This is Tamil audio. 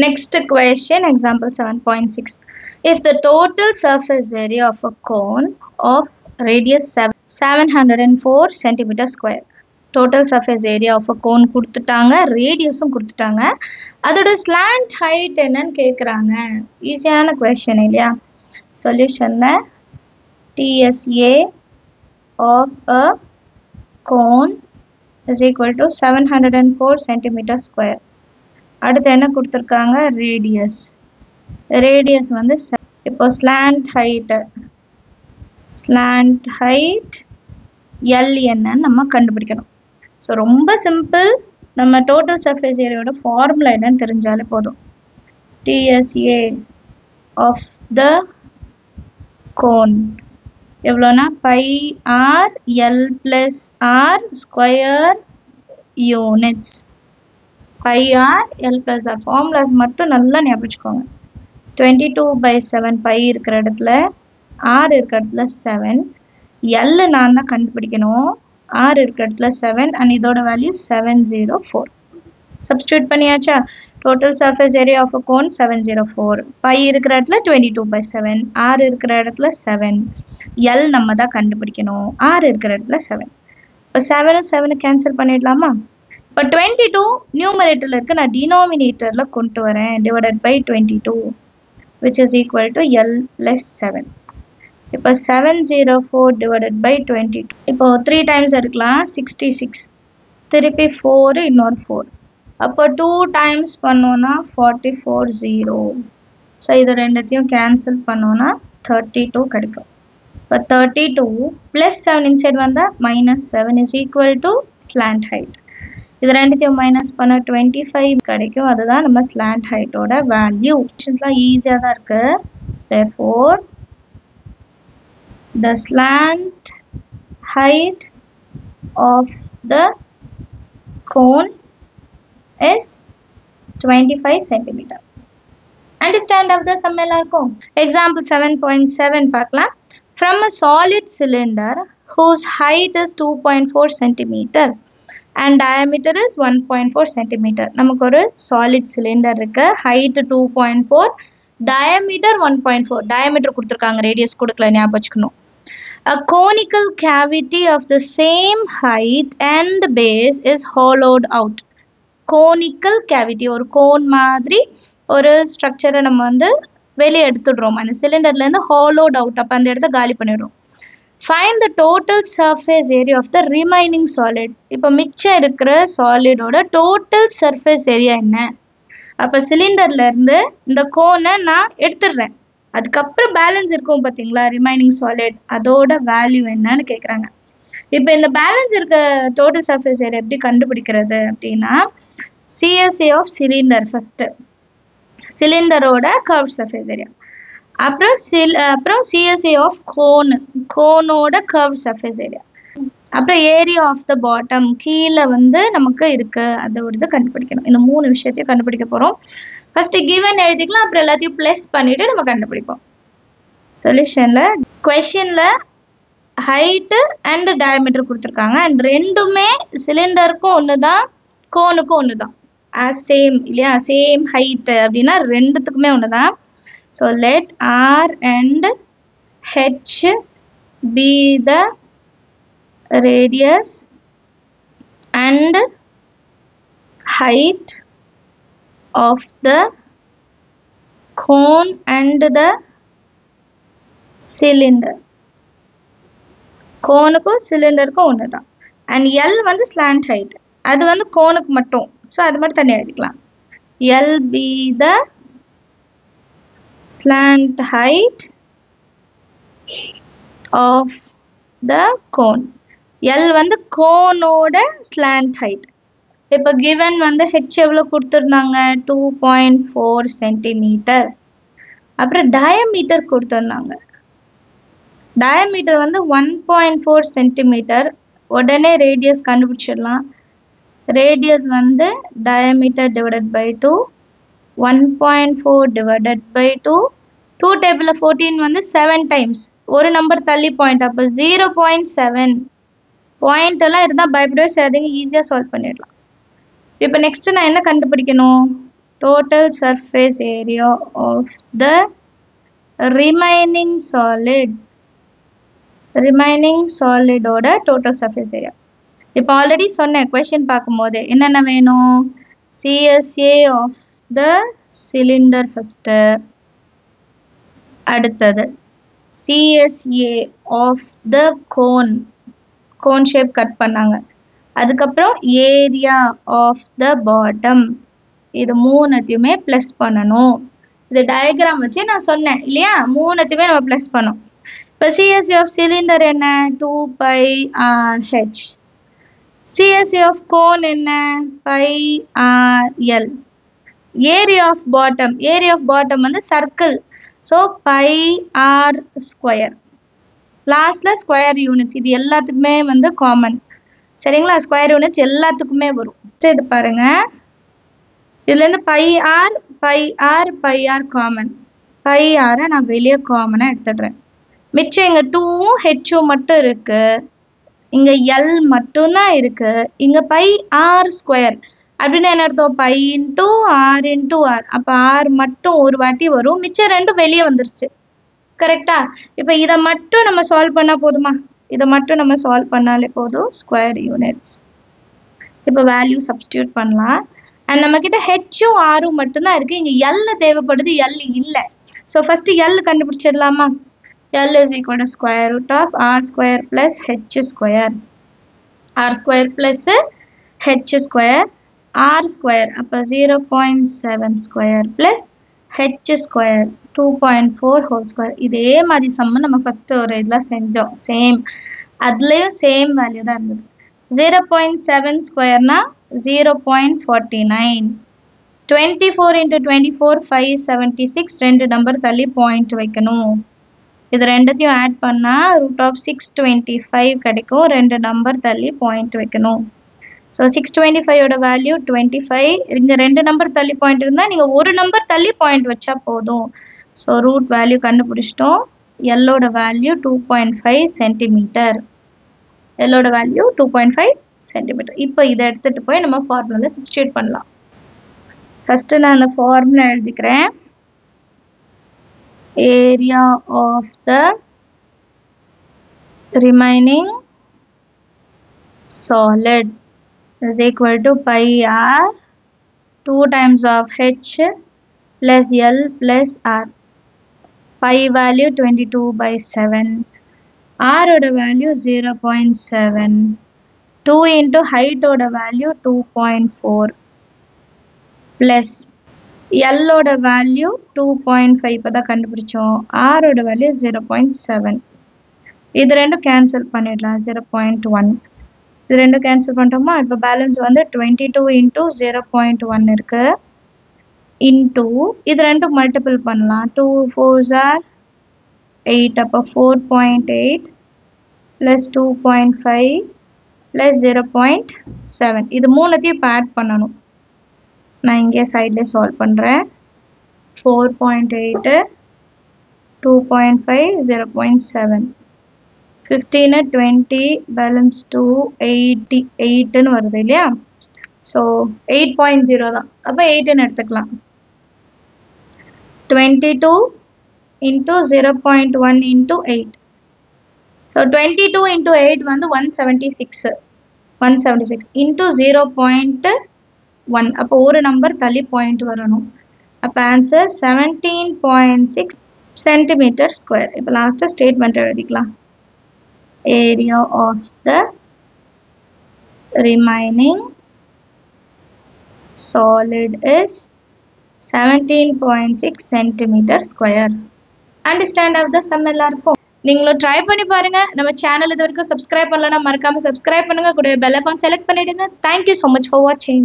Next question, example 7.6. If the total surface area of a cone of radius 704 cm square, total surface area of a cone கொடுத்துட்டாங்க, radiusம் கொடுத்துட்டாங்க, அதோட slant height என்னன்னு கேக்குறாங்க. ஈஸியான question இல்லையா? Solutionல TSA of a cone is equal to 704 cm square. அடுத்து என்ன கொடுத்திருக்காங்க, ரேடியஸ் வந்து இப்போ ஸ்லாண்ட் ஹைட் L என்னன்னு நம்ம கண்டுபிடிக்கணும். ஸோ ரொம்ப சிம்பிள், நம்ம டோட்டல் சர்ஃபேஸ் ஏரியாவோட ஃபார்முலா என்னன்னு தெரிஞ்சாலே போதும். TSA ஆஃப் த கோன் எவ்வளோனா πr L + r square units. πr L + r formulas மட்டும் நல்லா ஞாபகம் வச்சுக்கோங்க. 22/7 π இருக்கிற இடத்துல r இருக்கிற இடத்துல 7, L நான் தான் கண்டுபிடிக்கணும், r இருக்கிற இடத்துல 7 and இதோட வேல்யூ 704. சப்ஸ்டிட்யூட் பண்ணியாச்சா? Total surface area of a cone 704, π இருக்கிற இடத்துல 22/7, r இருக்கிற இடத்துல 7, L நம்ம தான் கண்டுபிடிக்கணும், r இருக்கிற இடத்துல 7. இப்போ 7 கேன்சல் பண்ணிடலாமா? இப்போ 22 நியூமரேட்டர்ல இருக்கு, நான் டினாமினேட்டர்ல கொண்டு வரேன், divided by 22 which is equal to L plus 7. இப்போ 704 divided by 22. இப்போ 3 times எடுக்கலாம், 66, திருப்பி 4 இன்னொரு 4, அப்போ 2 times பண்ணோம்னா 44 ஸோ இது ரெண்டுத்தையும் கேன்சல் பண்ணோம்னா 32 கிடைக்கும். இப்போ 32 plus 7 இன்சைட் வந்தால் -7 is equal to slant height. இது ரெண்டுத்தையும் மைனஸ் பண்ண 25 கிடைக்கும், அதுதான் நம்ம ஸ்லாண்ட் ஹைட்டோட வேல்யூ. கொஸ்டின்ஸ்லாம் ஈஸியாக தான் இருக்கு. therefore the slant height of the cone is 25 cm. Understand of the sum எல்லாருக்கும்? Example 7.7 பார்க்கலாம். From a solid cylinder whose height is 2.4 cm and diameter is 1.4 cm. நமக்கு ஒரு solid cylinder இருக்கு, height 2.4, diameter 1.4. diameter கொடுத்திருக்காங்க, radius கொடுக்கல, ஞாபகம் வச்சுக்கணும். A conical cavity of the same height and base is hollowed out. Conical cavity, ஒரு கோன் மாதிரி ஒரு ஸ்ட்ரக்சரை நம்ம வந்து வெளியே எடுத்துடுறோம், அந்த சிலிண்டர்ல இருந்து hollowed out, அப்ப அந்த இடத்த காலி பண்ணிடுறோம். Find the total surface area of the remaining solid. இப்போ மிச்சம் இருக்கிற சாலிடோட total surface area என்ன? அப்போ சிலிண்டர்ல இருந்து இந்த கோனை நான் எடுத்துடுறேன், அதுக்கப்புறம் பேலன்ஸ் இருக்கும் பார்த்தீங்களா ரிமைனிங் சாலிட், அதோட வேல்யூ என்னன்னு கேட்குறாங்க. இப்போ இந்த பேலன்ஸ் இருக்க total surface area எப்படி கண்டுபிடிக்கிறது அப்படின்னா, CSA of cylinder ஃபர்ஸ்ட், சிலிண்டரோட curved surface area, அப்புறம் CSA of கோனோட curved surface area, அப்புறம் ஏரியா ஆஃப் த பாட்டம் கீழே வந்து நமக்கு இருக்கு, அதை ஒரு இதை கண்டுபிடிக்கணும். இந்த 3 விஷயத்தையும் கண்டுபிடிக்க போறோம். ஃபர்ஸ்ட் கிவன் எழுதிக்கலாம், அப்புறம் எல்லாத்தையும் பிளஸ் பண்ணிட்டு நம்ம கண்டுபிடிப்போம். சொல்யூஷன்ல கொஸ்டின்ல ஹைட் அண்ட் டயமீட்டர் கொடுத்துருக்காங்க, அண்ட் ரெண்டுமே சிலிண்டருக்கும் ஒண்ணுதான் கோனுக்கும் ஒண்ணுதான், சேம் இல்லையா, சேம் ஹைட் அப்படின்னா ரெண்டுத்துக்குமே ஒண்ணுதான். So let R and H be the radius and height of the cone and the cylinder. கோனுக்கும் சிலிண்டருக்கும் ஒன்று தான். அண்ட் எல் வந்து ஸ்லாண்ட் ஹைட், அது வந்து கோனுக்கு மட்டும், ஸோ அது மட்டும் தனியாக எழுதிக்கலாம். L be the slant height of the cone. L வந்து கோனோட slant height. இப்போ given வந்து h எவ்வளோ கொடுத்துருந்தாங்க, 2.4 cm. அப்புறம் diameter கொடுத்துருந்தாங்க, diameter வந்து 1.4 cm. உடனே radius கண்டுபிடிச்சிடலாம். radius வந்து diameter divided by 2, 1.4 divided by 2, 2 table 14 வந்து 7 times, ஒரு நம்பர் தள்ளி பாயிண்ட், அப்போ 0.7 பாயிண்ட் எல்லாம் இருந்தால் பயப்படவே செய்யாதீங்க, ஈஸியாக சால்வ் பண்ணிடலாம். இப்போ நெக்ஸ்ட் நான் என்ன கண்டுபிடிக்கணும், total surface area of the remaining solid ஓட total surface area. இப்போ ஆல்ரெடி சொன்னேன் question பார்க்கும்போது என்னென்ன வேணும், CSA of the cylinder first, அடுத்தது CSA of the cone shape cut பண்ணாங்க, அதுக்கப்புறம் ஏரியா ஆஃப் த பாட்டம், இது மூணுத்தையுமே ப்ளஸ் பண்ணணும். இது டயக்ராம் வச்சு நான் சொன்னேன் இல்லையா, மூணுத்தையுமே நம்ம ப்ளஸ் பண்ணோம். இப்போ சிஎஸ்சி ஆஃப் சிலிண்டர் என்ன, 2πRH. சிஎஸ்சி ஆஃப் கோன் என்ன, πRL. ஏரியா ஆஃப் பாட்டம் வந்து சர்க்கிள், ஸோ πR². லாஸ்ட்ல ஸ்கொயர் யூனிட்ஸ், இது எல்லாத்துக்குமே வந்து காமன் சரிங்களா, ஸ்கொயர் யூனிட்ஸ் எல்லாத்துக்குமே வரும். இது பாருங்க, இதுலேருந்து πR காமன், πRஐ நான் வெளியே காமனாக எடுத்துடுறேன். மிச்சம் இங்கே 2வும் ஹெச்சும் மட்டும் இருக்கு, இங்கே எல் மட்டும்தான் இருக்கு, இங்கே πR². அப்படின்னு என்ன அர்த்தம், π × R × R. அப்போ ஆர் மட்டும் ஒரு வாட்டி வரும், மிச்சம் ரெண்டும் வெளியே வந்துருச்சு. கரெக்டா? இப்போ இதை மட்டும் நம்ம சால்வ் பண்ணால் போதுமா, இதை மட்டும் நம்ம சால்வ் பண்ணாலே போதும், ஸ்கொயர் யூனிட்ஸ். இப்போ வேல்யூ சப்ஸ்டியூட் பண்ணலாம். அண்ட் நம்மக்கிட்ட ஹெச்சும் ஆரும் மட்டும்தான் இருக்குது, இங்கே எல் தேவைப்படுது, எல் இல்லை. ஸோ ஃபஸ்ட்டு எல் கண்டுபிடிச்சிடலாமா. L is equal to square root of R² plus H². R² plus H², R², அப்போ 0.7² ப்ளஸ் H², 2.4 ஹோல் ஸ்கொயர். இதே மாதிரி சம்ம நம்ம ஃபஸ்ட்டு ஒரு இதில் செஞ்சோம், சேம் அதுலேயும் சேம் வேல்யூ தான் இருந்தது. 0.7² 0.49. 24 × 24 576. ரெண்டு நம்பர் தள்ளி பாயிண்ட் வைக்கணும். இது ரெண்டத்தையும் ஆட் பண்ணால் √625 கிடைக்கும், ரெண்டு நம்பர் தள்ளி பாயிண்ட் வைக்கணும். ஸோ 625ஓட வேல்யூ 25. இங்கே ரெண்டு நம்பர் தள்ளி பாயிண்ட் இருந்தால் நீங்கள் ஒரு நம்பர் தள்ளி பாயிண்ட் வச்சா போதும். ஸோ ரூட் வேல்யூ கண்டுபிடிச்சிட்டோம். எல்லோட வேல்யூ 2.5 சென்டிமீட்டர். எல்லோட வேல்யூ 2.5 சென்டிமீட்டர். இப்போ இதை எடுத்துகிட்டு போய் நம்ம ஃபார்முலாவில் சப்ஸ்டியூட் பண்ணலாம். ஃபஸ்ட்டு நான் அந்த ஃபார்முலா எழுதிக்கிறேன். Area of the remaining solid is equal to πR 2 times of H plus L plus R. Pi value 22/7. R oda value 0.7. 2 into height oda value 2.4 plus L oda value 2.5. இப்போதான் கண்டுபிடிச்சோம். R oda value 0.7. இது ரெண்டும் கேன்சல் பண்ணிடலாம். 0.1. இது ரெண்டும் கேன்சல் பண்ணிட்டோமா. இப்போ பேலன்ஸ் வந்து 22 into 0.1 இருக்கு, இன்டூ இது ரெண்டும் மல்டிபிள் பண்ணலாம். 2 4s are 8. அப்போ 4.8 ப்ளஸ் 2.5 ப்ளஸ் 0.7. இது மூணுத்தையும் இப்போ ஆட் பண்ணணும். நான் இங்கே சைட்லேயே சால்வ் பண்ணுறேன். 4.8 2.5 0.7 15 20 பேலன்ஸ் 2 88ன்னு வருது இல்லையா. ஸோ 8.0 தான், அப்போ 8ன்னு எடுத்துக்கலாம். 22 into 0.1 into 8. So 22 into 8 வந்து 176 into 0.1. அப்போ ஒரு நம்பர் தள்ளி பாயிண்ட் வரணும். அப்போ ஆன்சர் 17.6 சென்டிமீட்டர் ஸ்கொயர். இப்போ லாஸ்ட்டாக ஸ்டேட்மெண்ட் எழுதிக்கலாம். Area of the remaining solid is 17.6 centimeter square. Understand of the sum எல்லாருக்கும். நீங்களும் ட்ரை பண்ணி பாருங்க. நம்ம சேனல் இது வரைக்கும் சப்ஸ்கிரைப் பண்ணலன்னா மறக்காம சப்ஸ்கிரைப் பண்ணுங்க, கூட பெல் ஐகான் செலக்ட் பண்ணிடுங்க. Thank you so much for watching.